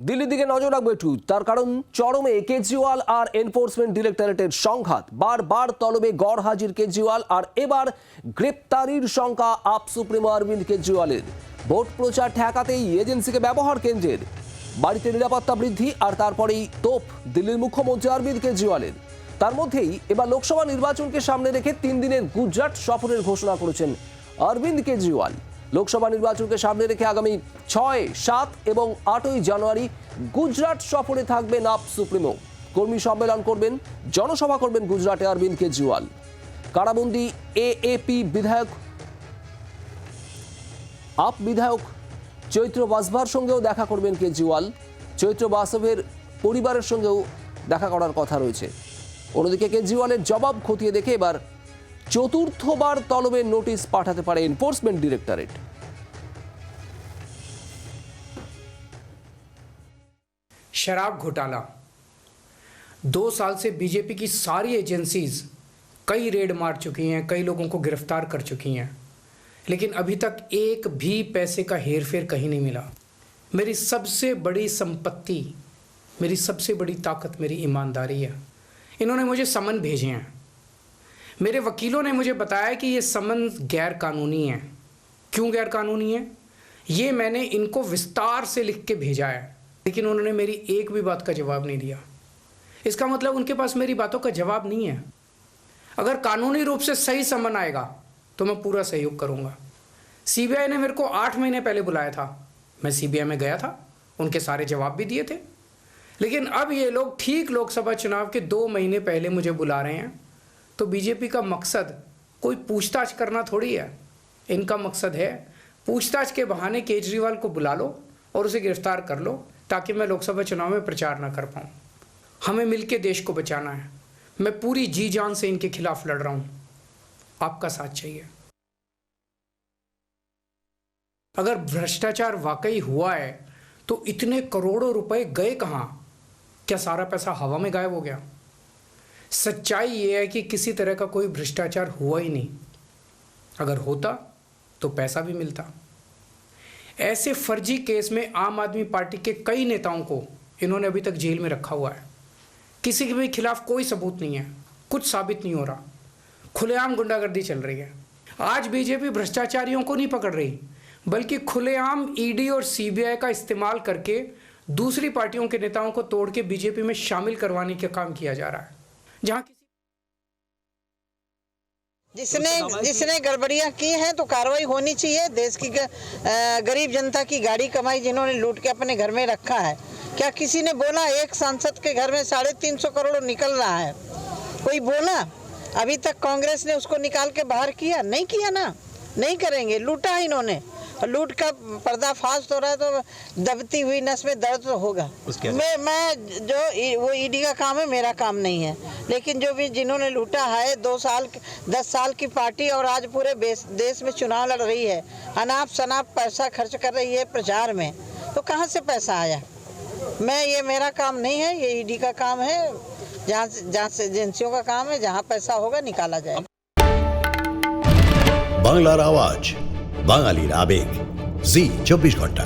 দিল্লির দিকে নজর রাখবো একটু, তার কারণ চরমে কেজরিওয়াল আর এনফোর্সমেন্ট ডিরেক্টরেটের সংঘাত। বারবার তলবে গড় হাজির কেজরিওয়াল, আর এবার গ্রেপ্তারির শঙ্কা আপ সুপ্রিমো অরবিন্দ কেজরিওয়ালের। ভোট প্রচার ঠেকাতেই এজেন্সিকে ব্যবহার কেন্দ্রের, বাড়িতে নিরাপত্তা বৃদ্ধি, আর তারপরেই তোপ দিল্লির মুখ্যমন্ত্রী অরবিন্দ কেজরিওয়ালের। তার মধ্যেই এবার লোকসভা নির্বাচনকে সামনে রেখে 3 দিনের গুজরাট সফরের ঘোষণা করেছেন অরবিন্দ কেজরিওয়াল। লোকসভা নির্বাচনকে সামনে রেখে আগামী 6, 7 এবং 8ই জানুয়ারি গুজরাট সফরে থাকবেন আপ সুপ্রিমো। কর্মী সম্মেলন করবেন, জনসভা করবেন গুজরাটে অরবিন্দ কেজরিওয়াল। কারাবন্দী এএপি বিধায়ক, আপ বিধায়ক চৈত্র বাসভার সঙ্গেও দেখা করবেন কেজরিওয়াল। চৈত্র বাসভের পরিবারের সঙ্গেও দেখা করার কথা রয়েছে। অন্যদিকে কেজরিওয়ালের জবাব খতিয়ে দেখে এবার চতুর্থবার তলবের নোটিশ পাঠাতে পারে এনফোর্সমেন্ট ডিরেক্টরেট। शराब घोटाला 2 साल से बीजेपी की सारी एजेंसीज कई रेड मार चुकी हैं, कई लोगों को गिरफ्तार कर चुकी हैं, लेकिन अभी तक एक भी पैसे का हेरफेर कहीं नहीं मिला। मेरी सबसे बड़ी संपत्ति, मेरी सबसे बड़ी ताकत मेरी ईमानदारी है। इन्होंने मुझे समन भेजे हैं। मेरे वकीलों ने मुझे बताया कि ये समन गैर कानूनी है। क्यों गैर कानूनी है, ये मैंने इनको विस्तार से लिख के भेजा है, लेकिन उन्होंने मेरी एक भी बात का जवाब नहीं दिया। इसका मतलब उनके पास मेरी बातों का जवाब नहीं है। अगर कानूनी रूप से सही समन आएगा तो मैं पूरा सहयोग करूंगा। सीबीआई ने मेरे को 8 महीने पहले बुलाया था, मैं सीबीआई में गया था, उनके सारे जवाब भी दिए थे। लेकिन अब ये लोग ठीक लोकसभा चुनाव के 2 महीने पहले मुझे बुला रहे हैं। तो बीजेपी का मकसद कोई पूछताछ करना थोड़ी है। इनका मकसद है पूछताछ के बहाने केजरीवाल को बुला लो और उसे गिरफ्तार कर लो, ताकि मैं लोकसभा चुनाव में प्रचार ना कर पाऊँ। हमें मिलकर देश को बचाना है। मैं पूरी जी जान से इनके खिलाफ लड़ रहा हूँ, आपका साथ चाहिए। अगर भ्रष्टाचार वाकई हुआ है तो इतने करोड़ों रुपए गए कहाँ? क्या सारा पैसा हवा में गायब हो गया? सच्चाई ये है कि किसी तरह का कोई भ्रष्टाचार हुआ ही नहीं। अगर होता तो पैसा भी मिलता। ऐसे फर्जी केस में आम आदमी पार्टी के कई नेताओं को इन्होंने अभी तक जेल में रखा हुआ है। किसी के भी खिलाफ कोई सबूत नहीं है, कुछ साबित नहीं हो रहा, खुलेआम गुंडागर्दी चल रही है। आज बीजेपी भ्रष्टाचारियों को नहीं पकड़ रही, बल्कि खुलेआम ईडी और सीबीआई का इस्तेमाल करके दूसरी पार्टियों के नेताओं को तोड़ के बीजेपी में शामिल करवाने का काम किया जा रहा है। जहां जिसने गड़बड़ियां की हैं तो कार्रवाई होनी चाहिए। देश की गरीब जनता की गाड़ी कमाई जिन्होंने लूट के अपने घर में रखा है, क्या किसी ने बोला एक सांसद के घर में 350 करोड़ निकल रहा है? कोई बोला? अभी तक कांग्रेस ने उसको निकाल के बाहर किया? नहीं किया ना, नहीं करेंगे। लूटा है इन्होंने, लूट का पर्दाफाश हो रहा है तो दबती हुई नस में दर्द तो होगा। मैं जो वो ईडी का काम है, मेरा काम नहीं है। लेकिन जो भी जिन्होंने लूटा है 2 साल 10 साल की पार्टी और आज पूरे देश में चुनाव लड़ रही है, अनाप शनाप पैसा खर्च कर रही है प्रचार में, तो कहाँ से पैसा आया? ये मेरा काम नहीं है, ये ईडी का काम है। जहाँ से एजेंसियों का काम है, जहाँ पैसा होगा निकाला जाएगा। বাংলার আওয়াজ, বাঙালির আবেগ, জি 24 ঘন্টা।